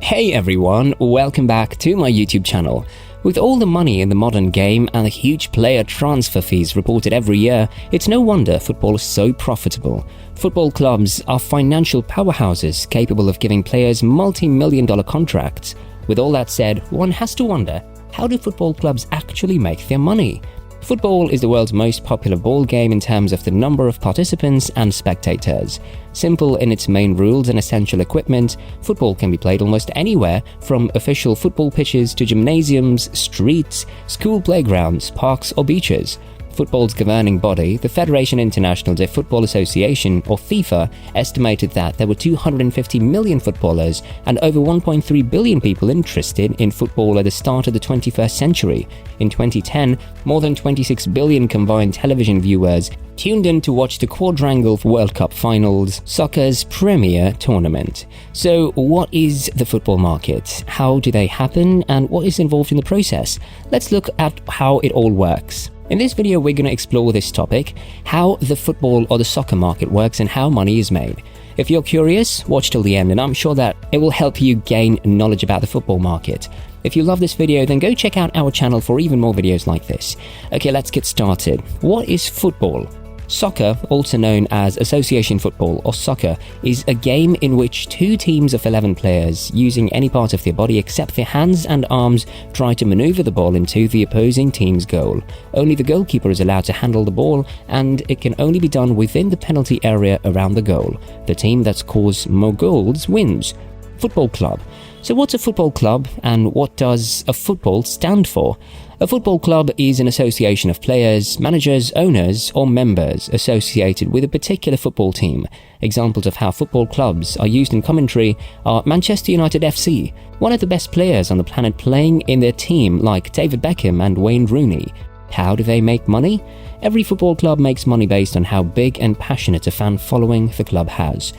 Hey everyone, welcome back to my YouTube channel. With all the money in the modern game and the huge player transfer fees reported every year, it's no wonder football is so profitable. Football clubs are financial powerhouses capable of giving players multi-million-dollar contracts. With all that said, one has to wonder, how do football clubs actually make their money? Football is the world's most popular ball game in terms of the number of participants and spectators. Simple in its main rules and essential equipment, football can be played almost anywhere, from official football pitches to gymnasiums, streets, school playgrounds, parks or beaches. Football's governing body, the Fédération Internationale de Football Association, or FIFA, estimated that there were 250 million footballers and over 1.3 billion people interested in football at the start of the 21st century. In 2010, more than 26 billion combined television viewers tuned in to watch the Quadrangle World Cup Finals, soccer's premier tournament. So what is the football market? How do they happen? And what is involved in the process? Let's look at how it all works. In this video, we're going to explore this topic, how the football or the soccer market works and how money is made. If you're curious, watch till the end and I'm sure that it will help you gain knowledge about the football market. If you love this video, then go check out our channel for even more videos like this. Okay, let's get started. What is football? Soccer, also known as association football or soccer, is a game in which two teams of 11 players, using any part of their body except their hands and arms, try to maneuver the ball into the opposing team's goal. Only the goalkeeper is allowed to handle the ball, and it can only be done within the penalty area around the goal. The team that scores more goals wins. Football club. So what's a football club and what does a football stand for? A football club is an association of players, managers, owners, or members associated with a particular football team. Examples of how football clubs are used in commentary are Manchester United FC, one of the best players on the planet playing in their team like David Beckham and Wayne Rooney. How do they make money? Every football club makes money based on how big and passionate a fan following the club has.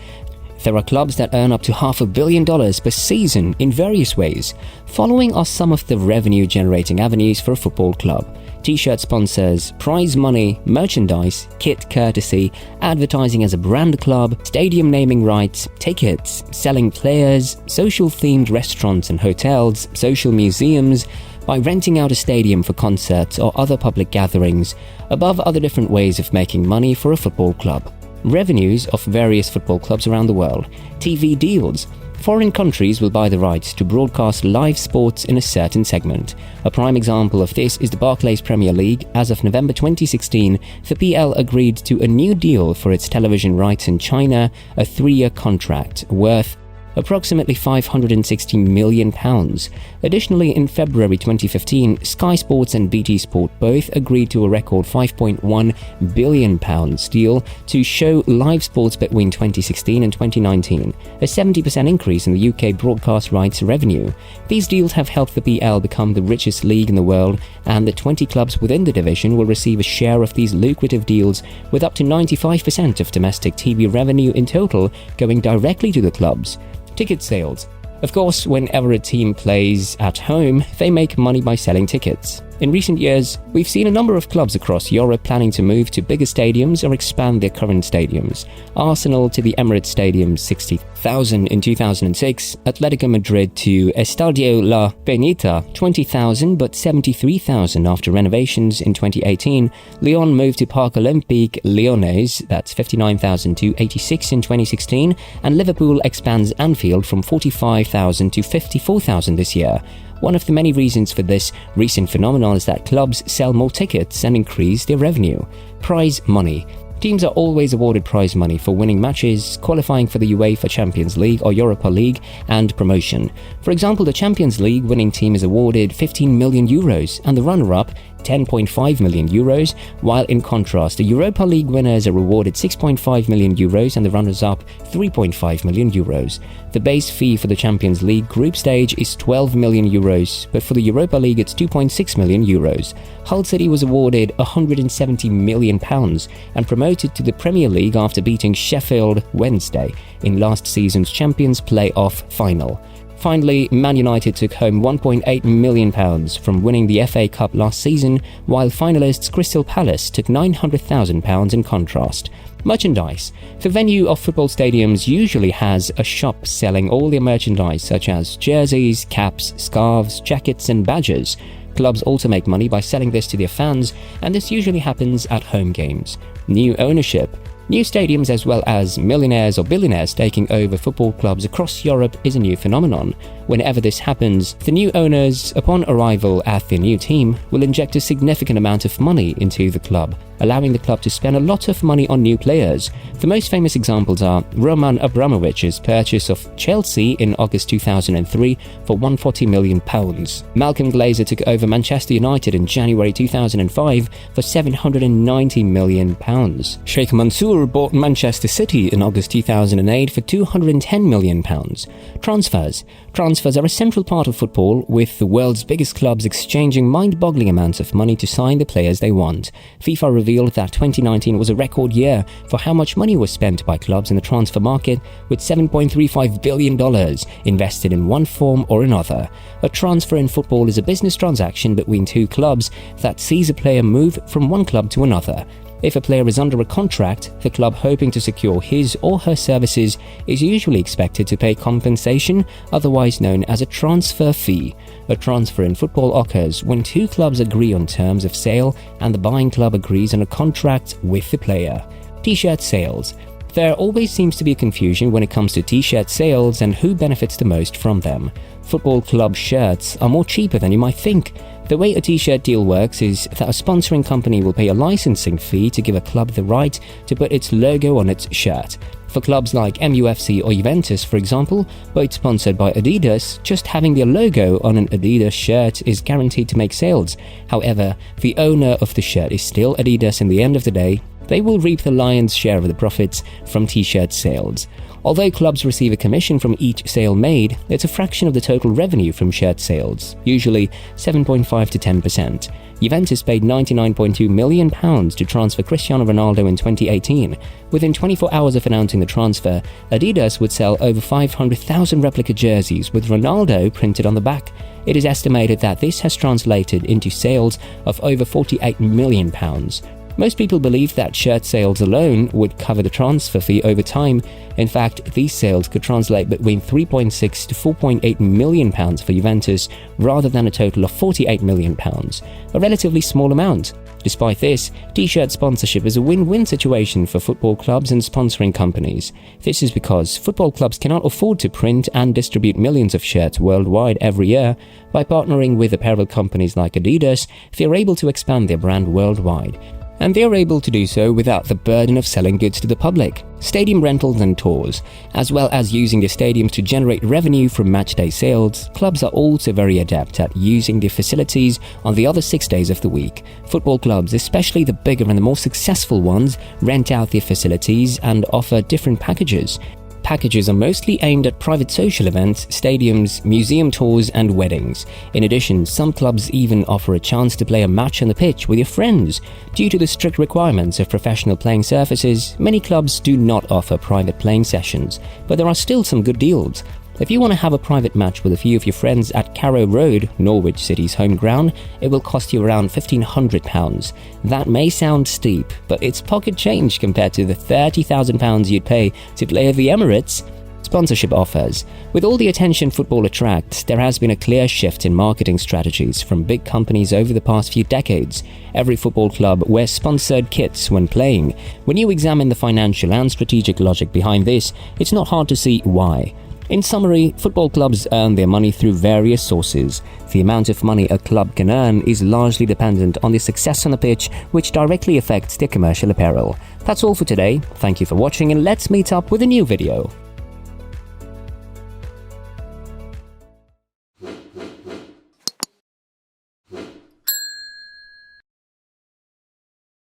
There are clubs that earn up to $500 million per season in various ways. Following are some of the revenue-generating avenues for a football club: t-shirt sponsors, prize money, merchandise, kit courtesy, advertising as a brand club, stadium naming rights, tickets, selling players, social-themed restaurants and hotels, social museums, by renting out a stadium for concerts or other public gatherings, above other different ways of making money for a football club. Revenues of various football clubs around the world. TV deals. Foreign countries will buy the rights to broadcast live sports in a certain segment. A prime example of this is the Barclays Premier League. As of November 2016, the PL agreed to a new deal for its television rights in China, a 3-year contract worth approximately £560 million. Additionally, in February 2015, Sky Sports and BT Sport both agreed to a record £5.1 billion deal to show live sports between 2016 and 2019, a 70% increase in the UK broadcast rights revenue. These deals have helped the PL become the richest league in the world, and the 20 clubs within the division will receive a share of these lucrative deals, with up to 95% of domestic TV revenue in total going directly to the clubs. Ticket sales. Of course, whenever a team plays at home, they make money by selling tickets. In recent years, we've seen a number of clubs across Europe planning to move to bigger stadiums or expand their current stadiums. Arsenal to the Emirates Stadium 60,000 in 2006, Atletico Madrid to Estadio La Peñita 20,000 but 73,000 after renovations in 2018, Lyon moved to Parc Olympique Lyonnais, that's 59,000 to 86 in 2016, and Liverpool expands Anfield from 45,000 to 54,000 this year. One of the many reasons for this recent phenomenon is that clubs sell more tickets and increase their revenue. Prize money. Teams are always awarded prize money for winning matches, qualifying for the UEFA Champions League or Europa League, and promotion. For example, the Champions League winning team is awarded €15 million and the runner-up €10.5 million, while in contrast, the Europa League winners are awarded €6.5 million and the runners-up €3.5 million. The base fee for the Champions League group stage is €12 million, but for the Europa League it's €2.6 million. Hull City was awarded £170 million and promoted to the Premier League after beating Sheffield Wednesday in last season's Champions Play-off final. Finally, Man United took home £1.8 million from winning the FA Cup last season, while finalists Crystal Palace took £900,000 in contrast. Merchandise. The venue of football stadiums usually has a shop selling all their merchandise such as jerseys, caps, scarves, jackets and badges. Clubs also make money by selling this to their fans, and this usually happens at home games. New ownership. New stadiums as well as millionaires or billionaires taking over football clubs across Europe is a new phenomenon. Whenever this happens, the new owners, upon arrival at their new team, will inject a significant amount of money into the club, allowing the club to spend a lot of money on new players. The most famous examples are Roman Abramovich's purchase of Chelsea in August 2003 for £140 million. Malcolm Glazer took over Manchester United in January 2005 for £790 million. Sheikh Mansour bought Manchester City in August 2008 for £210 million. Transfers. Transfers are a central part of football, with the world's biggest clubs exchanging mind-boggling amounts of money to sign the players they want. FIFA revealed that 2019 was a record year for how much money was spent by clubs in the transfer market, with $7.35 billion invested in one form or another. A transfer in football is a business transaction between two clubs that sees a player move from one club to another. If a player is under a contract, the club hoping to secure his or her services is usually expected to pay compensation, otherwise known as a transfer fee. A transfer in football occurs when two clubs agree on terms of sale and the buying club agrees on a contract with the player. T-shirt sales. There always seems to be confusion when it comes to t-shirt sales and who benefits the most from them. Football club shirts are more cheaper than you might think. The way a t-shirt deal works is that a sponsoring company will pay a licensing fee to give a club the right to put its logo on its shirt. For clubs like MUFC or Juventus, for example, both sponsored by Adidas, just having their logo on an Adidas shirt is guaranteed to make sales. However, the owner of the shirt is still Adidas in the end of the day. They will reap the lion's share of the profits from t-shirt sales. Although clubs receive a commission from each sale made, it's a fraction of the total revenue from shirt sales, usually 7.5 to 10%. Juventus paid £99.2 million to transfer Cristiano Ronaldo in 2018. Within 24 hours of announcing the transfer, Adidas would sell over 500,000 replica jerseys with Ronaldo printed on the back. It is estimated that this has translated into sales of over £48 million. Most people believe that shirt sales alone would cover the transfer fee over time. In fact, these sales could translate between £3.6 to £4.8 million for Juventus, rather than a total of £48 million, a relatively small amount. Despite this, t-shirt sponsorship is a win-win situation for football clubs and sponsoring companies. This is because football clubs cannot afford to print and distribute millions of shirts worldwide every year. By partnering with apparel companies like Adidas, they are able to expand their brand worldwide. And they are able to do so without the burden of selling goods to the public. Stadium rentals and tours. As well as using the stadiums to generate revenue from matchday sales, clubs are also very adept at using the facilities on the other 6 days of the week. Football clubs, especially the bigger and the more successful ones, rent out their facilities and offer different packages. Packages are mostly aimed at private social events, stadiums, museum tours, and weddings. In addition, some clubs even offer a chance to play a match on the pitch with your friends. Due to the strict requirements of professional playing surfaces, many clubs do not offer private playing sessions, but there are still some good deals. If you want to have a private match with a few of your friends at Carrow Road, Norwich City's home ground, it will cost you around £1,500. That may sound steep, but it's pocket change compared to the £30,000 you'd pay to play at the Emirates. Sponsorship offers. With all the attention football attracts, there has been a clear shift in marketing strategies from big companies over the past few decades. Every football club wears sponsored kits when playing. When you examine the financial and strategic logic behind this, it's not hard to see why. In summary, football clubs earn their money through various sources. The amount of money a club can earn is largely dependent on their success on the pitch, which directly affects their commercial apparel. That's all for today. Thank you for watching, and let's meet up with a new video.